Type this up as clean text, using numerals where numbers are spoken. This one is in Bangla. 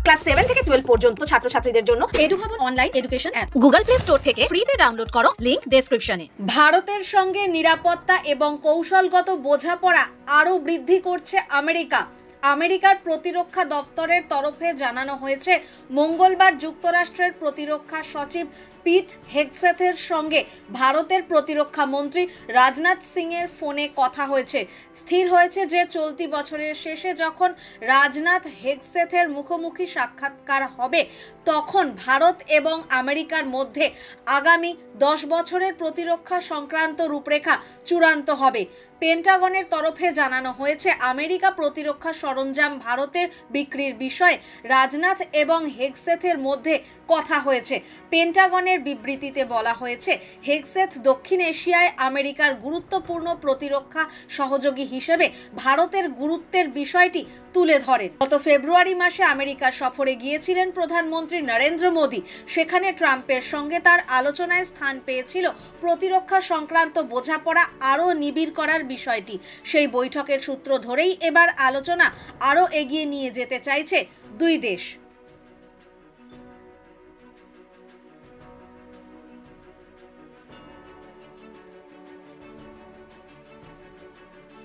ক্লাস 7 থেকে 12 পর্যন্ত ছাত্রছাত্রীদের জন্য Edubhavan online education app Google Play Store থেকে ফ্রিতে ডাউনলোড করো, লিংক ডেসক্রিপশনে। ভারতের সঙ্গে নিরাপত্তা এবং কৌশলগত বোঝাপড়া আরও বৃদ্ধি করছে আমেরিকা। আমেরিকার প্রতিরক্ষা দপ্তরের তরফে জানানো হয়েছে, মঙ্গলবার যুক্তরাষ্ট্রের প্রতিরক্ষা সচিব পিট হেগসেথের সঙ্গে ভারতের প্রতিরক্ষা মন্ত্রী রাজনাথ সিংয়ের ফোনে কথা হয়েছে। স্থির হয়েছে যে চলতি বছরের শেষে যখন রাজনাথ হেগসেথের মুখোমুখি সাক্ষাৎকার হবে, তখন ভারত এবং আমেরিকার মধ্যে আগামী 10 বছরের প্রতিরক্ষা সংক্রান্ত রূপরেখা চূড়ান্ত হবে। পেন্টাগনের তরফে জানানো হয়েছে, আমেরিকা প্রতিরক্ষা সরঞ্জাম ভারতে বিক্রির বিষয়ে রাজনাথ এবং হেগসেথের মধ্যে কথা হয়েছে। পেন্টাগনের বিবৃতিতে বলা হয়েছে, হেগসেথ দক্ষিণ এশিয়ায় আমেরিকার গুরুত্বপূর্ণ প্রতিরক্ষা সহযোগী হিসেবে ভারতের গুরুত্বের বিষয়টি তুলে ধরেন। গত ফেব্রুয়ারি মাসে আমেরিকা সফরে গিয়েছিলেন প্রধানমন্ত্রী নরেন্দ্র মোদী। সেখানে ট্রাম্পের সঙ্গে তার আলোচনায় স্থান পেয়েছিল প্রতিরক্ষা সংক্রান্ত বোঝাপড়া আরও নিবিড় করার বিষয়টি। সেই বৈঠকের সূত্র ধরেই এবার আলোচনা আরও এগিয়ে নিয়ে যেতে চাইছে দুই দেশ।